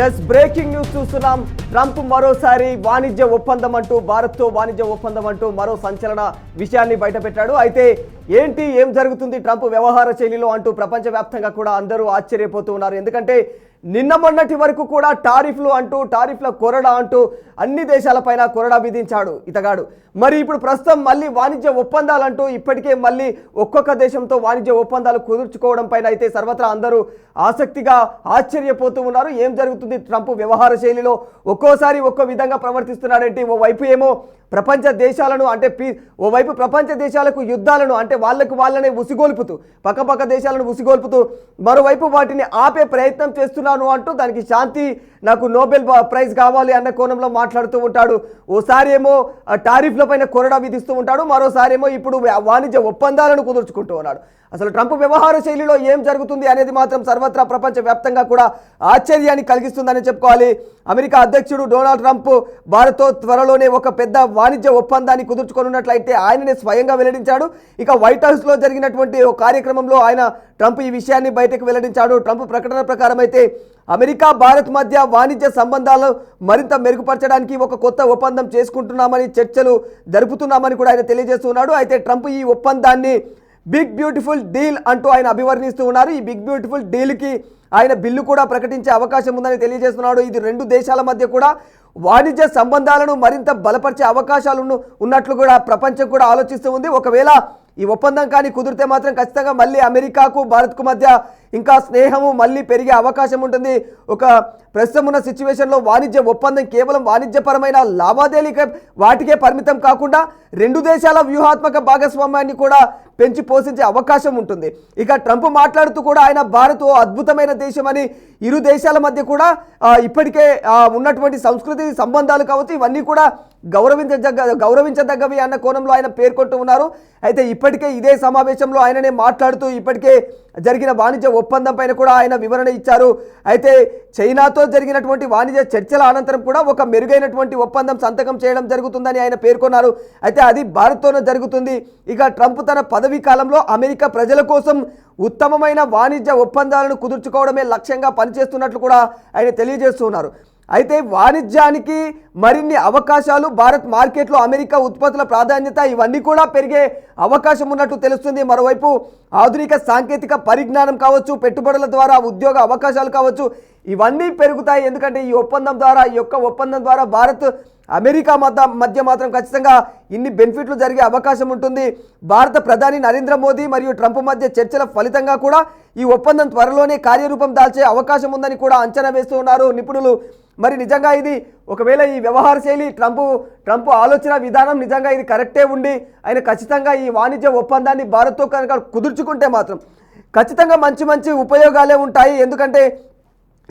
Yes breaking news చూస్తున్నాం. Trump మరోసారి వాణిజ్య ఒప్పందం అంటూ భారత్తో వాణిజ్య ఒప్పందం అంటూ మరో సంచలన విషయాన్ని బయటపెట్టాడు. అయితే ఏం జరుగుతుంది ట్రంప్ వ్యవహార శైలిలో అంటూ ప్రపంచవ్యాప్తంగా కూడా అందరూ ఆశ్చర్యపోతూ ఉన్నారు. ఎందుకంటే నిన్న మొన్నటి వరకు కూడా టారిఫ్లు అంటూ టారిఫ్ల కొరడా అంటూ అన్ని దేశాలపైన కొరడా విధించాడు ఇతగాడు. మరి ఇప్పుడు ప్రస్తుతం మళ్ళీ వాణిజ్య ఒప్పందాలంటూ ఇప్పటికే మళ్ళీ ఒక్కొక్క దేశంతో వాణిజ్య ఒప్పందాలు కుదుర్చుకోవడం పైన అయితే సర్వత్రా అందరూ ఆసక్తిగా ఆశ్చర్యపోతూ ఉన్నారు. ఏం జరుగుతుంది ట్రంప్ వ్యవహార శైలిలో? ఒక్కోసారి ఒక్కో విధంగా ప్రవర్తిస్తున్నాడంటే ఓవైపు ఏమో ప్రపంచ దేశాలను అంటే ఓవైపు ప్రపంచ దేశాలకు యుద్ధాలను అంటే వాళ్ళనే ఉసిగొల్పుతూ పక్కపక్క దేశాలను ఉసిగొల్పుతూ మరోవైపు వాటిని ఆపే ప్రయత్నం చేస్తున్నాను అంటూ దానికి శాంతి నాకు నోబెల్ ప్రైజ్ కావాలి అన్న కోణంలో మాట్లాడుతూ ఉంటాడు. ఓసారి ఏమో టారిఫ్ల పైన కొరడా విధిస్తూ ఉంటాడు, మరోసారి ఏమో ఇప్పుడు వాణిజ్య ఒప్పందాలను కుదుర్చుకుంటూ ఉన్నాడు. అసలు ట్రంప్ వ్యవహార శైలిలో ఏం జరుగుతుంది అనేది మాత్రం సర్వత్రా ప్రపంచవ్యాప్తంగా కూడా ఆశ్చర్యాన్ని కలిగిస్తుందని చెప్పుకోవాలి. అమెరికా అధ్యక్షుడు డొనాల్డ్ ట్రంప్ భారత్తో త్వరలోనే ఒక పెద్ద వాణిజ్య ఒప్పందాన్ని కుదుర్చుకోనున్నట్లయితే ఆయననే స్వయంగా వెల్లడించాడు. ఇక వైట్ హౌస్లో జరిగినటువంటి ఒక కార్యక్రమంలో ట్రంప్ ఈ విషయాన్ని బయటకు వెల్లడించాడు. ట్రంప్ ప్రకటన ప్రకారం అయితే అమెరికా భారత్ మధ్య వాణిజ్య సంబంధాలు మరింత మెరుగుపరచడానికి ఒక కొత్త ఒప్పందం చేసుకుంటున్నామని చర్చలు జరుపుతున్నామని కూడా ఆయన తెలియజేస్తున్నాడు. అయితే ట్రంప్ ఈ ఒప్పందాన్ని బిగ్ బ్యూటిఫుల్ డీల్ అంటూ ఆయన అభివర్ణిస్తూ ఉన్నారు. ఈ బిగ్ బ్యూటిఫుల్ డీల్కి ఆయన బిల్లు కూడా ప్రకటించే అవకాశం ఉందని తెలియజేస్తున్నాడు. ఇది రెండు దేశాల మధ్య కూడా వాణిజ్య సంబంధాలను మరింత బలపరిచే అవకాశాలు ఉన్నట్లు కూడా ప్రపంచం కూడా ఆలోచిస్తూ ఉంది. ఒకవేళ ఈ ఒప్పందం కానీ కుదిరితే మాత్రం ఖచ్చితంగా మళ్ళీ అమెరికాకు భారత్కు మధ్య ఇంకా స్నేహము మళ్ళీ పెరిగే అవకాశం ఉంటుంది. ఒక ప్రస్తుతం ఉన్న సిచ్యువేషన్లో వాణిజ్య ఒప్పందం కేవలం వాణిజ్యపరమైన లావాదేవీలకే వాటికే పరిమితం కాకుండా రెండు దేశాల వ్యూహాత్మక భాగస్వామ్యాన్ని కూడా పెంచి పోషించే అవకాశం ఉంటుంది. ఇక ట్రంప్ మాట్లాడుతూ కూడా ఆయన భారత్ ఓ అద్భుతమైన దేశం అని, ఇరు దేశాల మధ్య కూడా ఇప్పటికే ఉన్నటువంటి సంస్కృతి సంబంధాలు కావచ్చు ఇవన్నీ కూడా గౌరవించదగ్గవి అన్న కోణంలో ఆయన పేర్కొంటూ ఉన్నారు. అయితే ఇప్పటికే ఇదే సమావేశంలో ఆయననే మాట్లాడుతూ ఇప్పటికే జరిగిన వాణిజ్య ఒప్పందం పైన కూడా ఆయన వివరణ ఇచ్చారు. అయితే చైనాతో జరిగినటువంటి వాణిజ్య చర్చల అనంతరం కూడా ఒక మెరుగైనటువంటి ఒప్పందం సంతకం చేయడం జరుగుతుందని ఆయన పేర్కొన్నారు. అయితే అది భారత్తోనే జరుగుతుంది. ఇక ట్రంప్ తన పదవీ కాలంలో అమెరికా ప్రజల కోసం ఉత్తమమైన వాణిజ్య ఒప్పందాలను కుదుర్చుకోవడమే లక్ష్యంగా పనిచేస్తున్నట్లు కూడా ఆయన తెలియజేస్తున్నారు. అయితే వాణిజ్యానికి మరిన్ని అవకాశాలు, భారత్ మార్కెట్లో అమెరికా ఉత్పత్తుల ప్రాధాన్యత ఇవన్నీ కూడా పెరిగే అవకాశం ఉన్నట్టు తెలుస్తుంది. మరోవైపు ఆధునిక సాంకేతిక పరిజ్ఞానం కావచ్చు, పెట్టుబడుల ద్వారా ఉద్యోగ అవకాశాలు కావచ్చు ఇవన్నీ పెరుగుతాయి. ఎందుకంటే ఈ యొక్క ఒప్పందం ద్వారా భారత్ అమెరికా మధ్య మాత్రం ఖచ్చితంగా ఇన్ని బెనిఫిట్లు జరిగే అవకాశం ఉంటుంది. భారత ప్రధాని నరేంద్ర మోదీ మరియు ట్రంప్ మధ్య చర్చల ఫలితంగా కూడా ఈ ఒప్పందం త్వరలోనే కార్యరూపం దాల్చే అవకాశం ఉందని కూడా అంచనా వేస్తూ ఉన్నారు నిపుణులు. మరి నిజంగా ఇది ఒకవేళ ఈ వ్యవహార శైలి ట్రంప్ ఆలోచన విధానం నిజంగా ఇది కరెక్టే ఉండి ఆయన ఖచ్చితంగా ఈ వాణిజ్య ఒప్పందాన్ని భారత్తో కనుక కుదుర్చుకుంటే మాత్రం ఖచ్చితంగా మంచి ఉపయోగాలే ఉంటాయి. ఎందుకంటే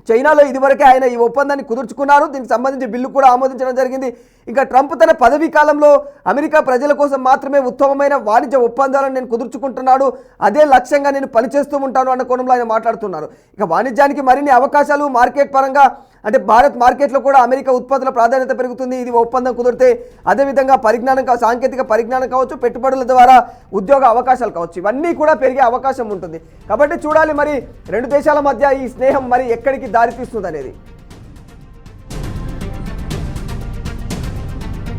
చైనాలో ఇదివరకే ఆయన ఈ ఒప్పందాన్ని కుదుర్చుకున్నారు. దీనికి సంబంధించి బిల్లు కూడా ఆమోదించడం జరిగింది. ఇంకా ట్రంప్ తన పదవీ కాలంలో అమెరికా ప్రజల కోసం మాత్రమే ఉత్తమమైన వాణిజ్య ఒప్పందాలను నేను కుదుర్చుకుంటున్నాడు, అదే లక్ష్యంగా నేను పనిచేస్తూ ఉంటాను అన్న కోణంలో ఆయన మాట్లాడుతున్నారు. ఇక వాణిజ్యానికి మరిన్ని అవకాశాలు మార్కెట్ పరంగా అంటే భారత్ మార్కెట్లో కూడా అమెరికా ఉత్పత్తుల ప్రాధాన్యత పెరుగుతుంది ఇది ఒప్పందం కుదిరితే. అదేవిధంగా సాంకేతిక పరిజ్ఞానం కావచ్చు, పెట్టుబడుల ద్వారా ఉద్యోగ అవకాశాలు కావచ్చు ఇవన్నీ కూడా పెరిగే అవకాశం ఉంటుంది. కాబట్టి చూడాలి మరి రెండు దేశాల మధ్య ఈ స్నేహం మరి ఎక్కడికి దారితీస్తుంది అనేది.